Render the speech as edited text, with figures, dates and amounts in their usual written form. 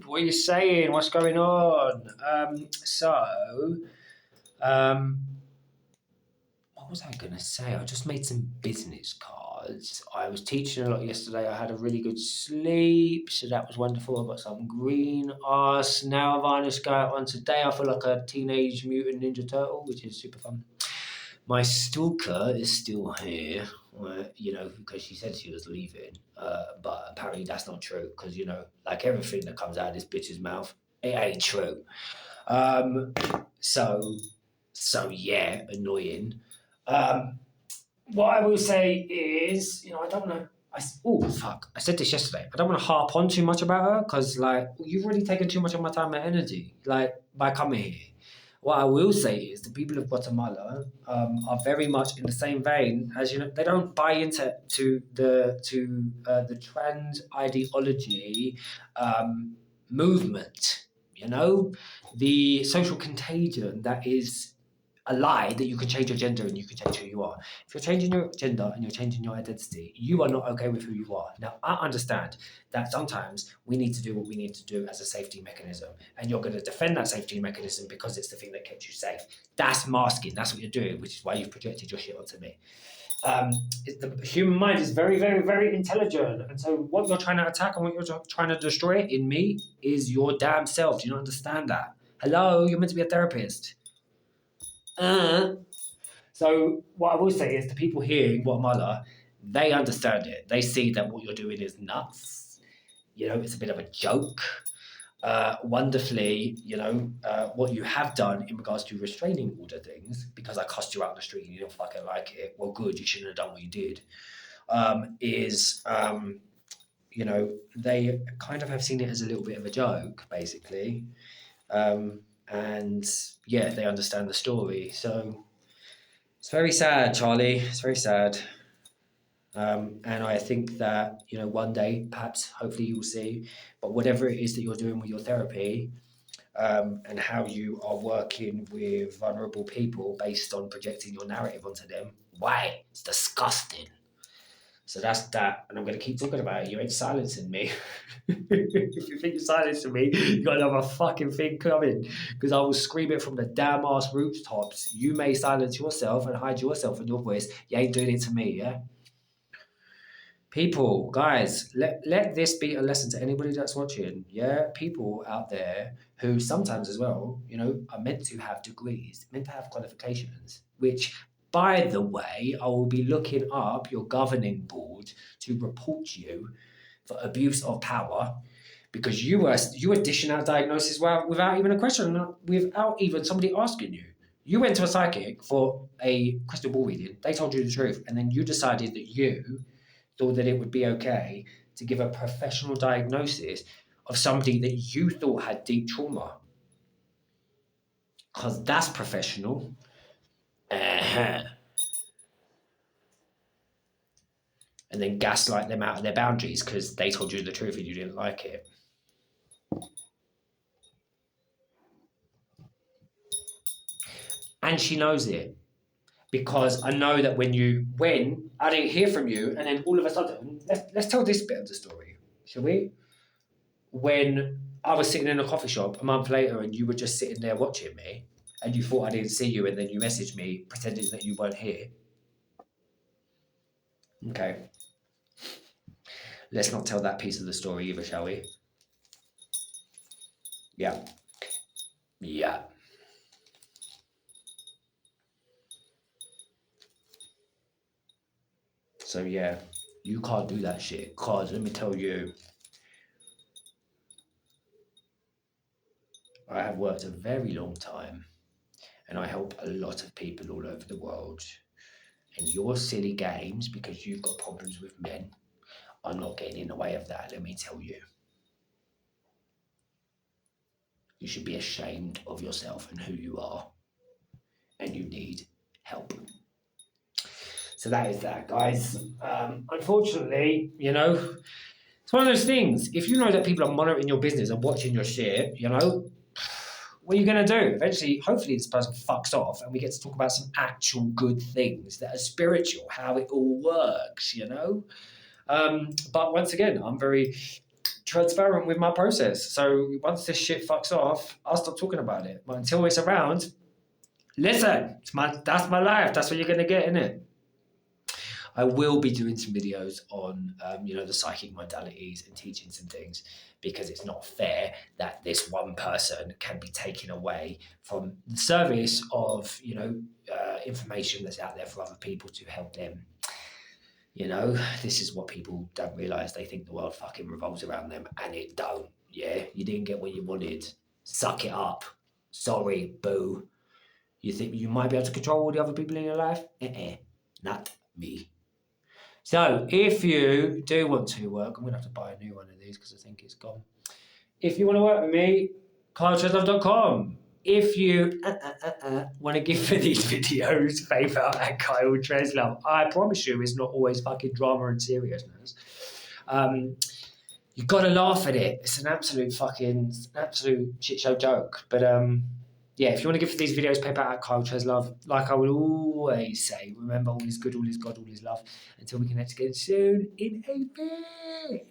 what are you saying? What's going on? Um, what was I going to say? I just made some business cards. I was teaching a lot yesterday. I had a really good sleep, so that was wonderful. I got some green arse. Now I've just go out on today. I feel like a teenage mutant ninja turtle, which is super fun. My stalker is still here, because she said she was leaving. But apparently that's not true, because, like everything that comes out of this bitch's mouth, it ain't true. Um, so, so yeah, annoying. Um, what I will say is, I don't want to. Oh fuck! I said this yesterday. I don't want to harp on too much about her because, like, you've really taken too much of my time and energy, like, by coming here. What I will say is the people of Guatemala are very much in the same vein as they don't buy into the trans ideology movement. The social contagion that is a lie that you can change your gender and you can change who you are. If you're changing your gender and you're changing your identity, you are not okay with who you are. Now, I understand that sometimes we need to do what we need to do as a safety mechanism, and you're going to defend that safety mechanism because it's the thing that kept you safe. That's masking. That's what you're doing, which is why you've projected your shit onto me. The human mind is very, very, very intelligent, and so what you're trying to attack and what you're trying to destroy in me is your damn self. Do you not understand that? Hello, you're meant to be a therapist. So what I will say is the people here in Guatemala, they understand it. They see that what you're doing is nuts. It's a bit of a joke. Wonderfully, what you have done in regards to restraining order things, because I cussed you out on the street and you don't fucking like it. Well, good, you shouldn't have done what you did. They kind of have seen it as a little bit of a joke, basically. And yeah, they understand the story. So it's very sad, Charlie. It's very sad. And I think that, one day, perhaps, hopefully you will see, but whatever it is that you're doing with your therapy, and how you are working with vulnerable people based on projecting your narrative onto them, why? It's disgusting. So that's that, and I'm going to keep talking about it. You ain't silencing me. If you think you're silencing me, you got another fucking thing coming, because I will scream it from the damn ass rooftops. You may silence yourself and hide yourself in your voice. You ain't doing it to me, yeah? People, guys, let this be a lesson to anybody that's watching. Yeah, people out there who sometimes as well, are meant to have degrees, meant to have qualifications, which, by the way, I will be looking up your governing board to report you for abuse of power, because you were dishing out diagnosis without even a question, without even somebody asking you. You went to a psychic for a crystal ball reading. They told you the truth, and then you decided that you thought that it would be okay to give a professional diagnosis of somebody that you thought had deep trauma. Because that's professional. Uh-huh. And then gaslight them out of their boundaries because they told you the truth and you didn't like it. And she knows it. Because I know that when I didn't hear from you, and then all of a sudden, let's tell this bit of the story, shall we? When I was sitting in a coffee shop a month later and you were just sitting there watching me, and you thought I didn't see you, and then you messaged me pretending that you weren't here. Okay. Let's not tell that piece of the story either, shall we? Yeah. Yeah. So yeah, you can't do that shit, because let me tell you, I have worked a very long time and I help a lot of people all over the world. And your silly games, because you've got problems with men, are not getting in the way of that, let me tell you. You should be ashamed of yourself and who you are. And you need help. So that is that, guys. Unfortunately, it's one of those things. If you know that people are monitoring your business and watching your shit, what are you going to do? Eventually, hopefully this person fucks off and we get to talk about some actual good things that are spiritual, how it all works, But once again, I'm very transparent with my process. So once this shit fucks off, I'll stop talking about it. But until it's around, listen, that's my life. That's what you're gonna get, innit? I will be doing some videos on, the psychic modalities and teaching some things, because it's not fair that this one person can be taken away from the service of, information that's out there for other people to help them. This is what people don't realise. They think the world fucking revolves around them, and it don't. Yeah, you didn't get what you wanted. Suck it up. Sorry, boo. You think you might be able to control all the other people in your life? Not me. So, if you do want to work, I'm going to have to buy a new one of these because I think it's gone. If you want to work with me, KyleTreslove.com. If you want to give me these videos, PayPal at Kyle Treslove. I promise you it's not always fucking drama and seriousness. You've got to laugh at it. It's an absolute shit show joke. But if you want to give these videos, PayPal at Kyle Treslove. Like I will always say, remember, all is good, all is God, all is love. Until we connect again soon in a bit.